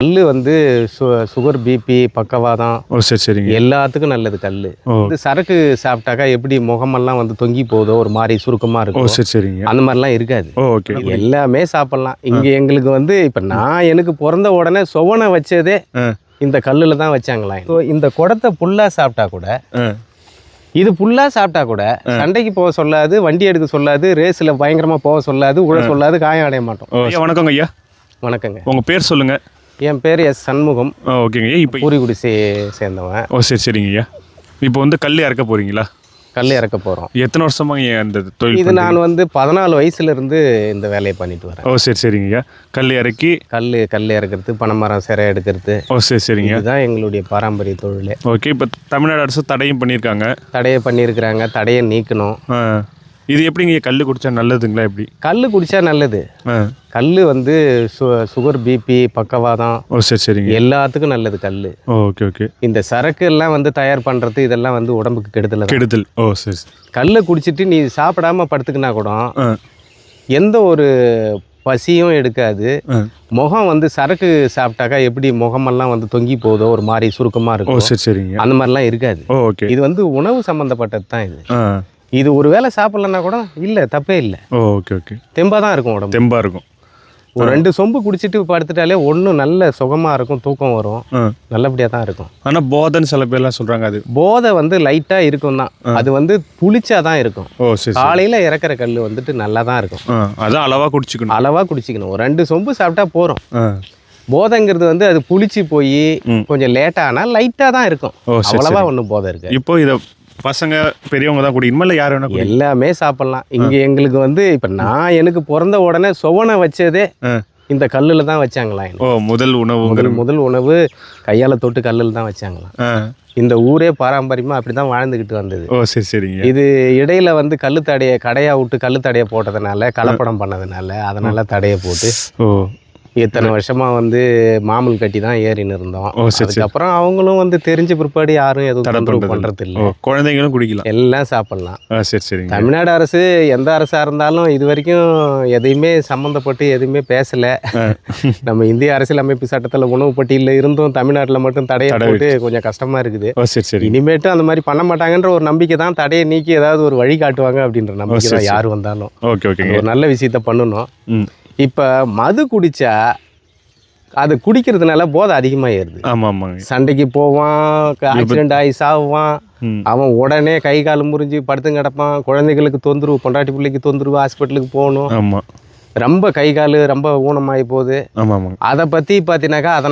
கல்லு வந்து sugar, BP, பக்கவாதம் ஓ சரி சரிங்க. எல்லாத்துக்கும் நல்லது கல்லு. வந்து சரக்கு சாப்பிட்டாக்கா எப்படி முகமெல்லாம் வந்து தொங்கி போதோ ஒரு மாதிரி சுருக்கமாக ஓ இருக்கும். சரி சரிங்க. அந்த மாதிரிலாம் இருக்காது. ஓ ஓகே. எல்லாமே சாப்பிட்லாம். இங்கே எங்களுக்கு வந்து இப்போ நான் எனக்கு பிறந்த உடனே சுவனை வச்சதே இந்த கல்லில் தான் வச்சாங்களாம். ஸோ இந்த குடத்தை புல்லாக சாப்பிட்டா கூட இது ஃபுல்லாக சாப்பிட்டா கூட சண்டைக்கு போக சொல்லாது, வண்டி எடுக்க சொல்லாது, ரேஸில் பயங்கரமாக போக சொல்லாது, உழ சொல்லாது, காயம் அடைய மாட்டோம். ஐயா வணக்கங்க ஐயா. வணக்கங்க. உங்கள் பேர் சொல்லுங்கள். என் பேர் எஸ் சண்முகம். ஓகேங்க ஐயா. இப்போ பூரிக்குடி சேர்ந்தவன். ஓ சரி சரிங்க ஐயா. இப்போ வந்து கல் இறக்க போகிறீங்களா? கல் இறக்க போகிறோம். எத்தனை வருஷமாக ஐயா அந்த தொழில்? இது நான் வந்து 14 வயசுலேருந்து இந்த வேலையை பண்ணிட்டு வரேன். ஓ சரி சரிங்க ஐயா. கல் இறக்கி கல் இறக்கிறது, பனைமரம் சிறை எடுக்கிறது. ஓ சரி சரிங்க. இதுதான் எங்களுடைய பாரம்பரிய தொழில். ஓகே. இப்போ தமிழ்நாடு அரசு தடையும் பண்ணியிருக்காங்க. தடையை பண்ணியிருக்கிறாங்க. தடையை நீக்கணும். இது எப்படிங்க கல் குடித்தா நல்லதுங்களா? எப்படி கல் குடித்தா நல்லது. கல் வந்து சுகர், பிபி, பக்கவாதம் ஓ சரி சரிங்க எல்லாத்துக்கும் நல்லது கல். Okay okay. இந்த சரக்கு எல்லாம் வந்து தயார் பண்ணுறது இதெல்லாம் வந்து உடம்புக்கு கெடுதல். ஓ சரி. கல்லை குடிச்சிட்டு நீ சாப்பிடாம படுத்துக்கினா கூட எந்த ஒரு பசியும் எடுக்காது. முகம் வந்து சரக்கு சாப்பிட்டாக்கா எப்படி முகமெல்லாம் வந்து தொங்கி போதோ ஒரு மாதிரி சுருக்கமாக இருக்கும். சரி சரிங்க. அந்த மாதிரிலாம் இருக்காது. ஓகே. இது வந்து உணவு சம்மந்தப்பட்டது தான் இது. இது ஒரு வேளை சாப்பிட்லன்னா கூட இல்லை, தப்பே இல்லை. Okay okay. தெம்பாக தான் இருக்கும் உடம்பு. தெம்பாக இருக்கும். ஒரு 2 சொம்பு குடிச்சிட்டு படுத்துட்டாலே ஒன்றும் நல்ல சுகமாக இருக்கும், தூக்கம் வரும், நல்லபடியாக தான் இருக்கும். ஆனால் போதைன்னு சில பேர்லாம் சொல்கிறாங்க. அது போதை வந்து லைட்டாக இருக்கும் தான். அது வந்து புளிச்சா தான் இருக்கும். ஓ சரி. காலையில் இறக்குற கல் வந்துட்டு நல்லா தான் இருக்கும். அதான் அளவாக குடிச்சிக்கணும். அளவாக குடிச்சிக்கணும். ஒரு 2 சொம்பு சாப்பிட்டா போகிறோம். போதைங்கிறது வந்து அது புளிச்சு போய் கொஞ்சம் லேட்டாக ஆனால் லைட்டாக தான் இருக்கும். அவ்வளவா ஒன்றும் போதை இருக்கு. இப்போ இதை பசங்க பெரியவங்க தான் குடிக்கணுமா இல்லை யார் வேணா? எல்லாமே சாப்பிட்லாம். இங்கே எங்களுக்கு வந்து இப்போ நான் எனக்கு பிறந்த உடனே சுவனை வச்சதே இந்த கல்லில் தான் வச்சாங்களாம். ஓ முதல் உணவு கையால் தொட்டு கல்லில் தான் வச்சாங்களாம். இந்த ஊரே பாரம்பரியமாக அப்படி தான் வாழ்ந்துக்கிட்டு வந்தது. ஓ சரி சரிங்க. இது இடையில வந்து கல்லுத்தடையை கடையாக விட்டு கல்லுத்தடையை போட்டதுனால, கலப்படம் பண்ணதுனால, அதனால தடையை போட்டு இத்தனை வருஷமாக வந்து மாமூல் கட்டி தான் ஏறின்னு இருந்தோம். அதுக்கப்புறம் அவங்களும் வந்து தெரிஞ்ச பிற்பாடு யாரும் எதுவும் தொந்தரவு பண்ணுறது இல்லை. குழந்தைங்களும் குடிக்கலாம், எல்லாம் சாப்பிட்லாம். சரி சரி. தமிழ்நாடு அரசு எந்த அரசாக இருந்தாலும் இது வரைக்கும் எதையுமே சம்மந்தப்பட்டு எதுவுமே பேசலை. நம்ம இந்திய அரசியலமைப்பு சட்டத்தில் உணவு பட்டியலில் இருந்தும் தமிழ்நாட்டில் மட்டும் தடையை போட்டு கொஞ்சம் கஷ்டமாக இருக்குது. சரி சரி. இனிமேட்டும் அந்த மாதிரி பண்ண மாட்டாங்கன்ற ஒரு நம்பிக்கை தான். தடையை நீக்கி ஏதாவது ஒரு வழி காட்டுவாங்க அப்படின்ற நம்பிக்கை தான் யார் வந்தாலும். Okay okay. ஒரு நல்ல விஷயத்த பண்ணணும். இப்போ மது குடித்தா அது குடிக்கிறதுனால போதை அதிகமாக ஏறுது. ஆமாம் ஆமாங்க. சண்டைக்கு போவான், ஆக்சிடென்ட் ஆகி சாவான், அவன் உடனே கை கால் முறிஞ்சு படுத்து கிடப்பான். குழந்தைகளுக்கு தொந்தரவு, பொண்டாட்டி பிள்ளைக்கு தொந்தரவு, ஹாஸ்பிட்டலுக்கு போகணும். ஆமாம். ரொம்ப கை கால் ரொம்ப ஊனமாகி போகுது. ஆமாம் ஆமாம். அதை பற்றி பார்த்தீங்கன்னாக்கா அதனால்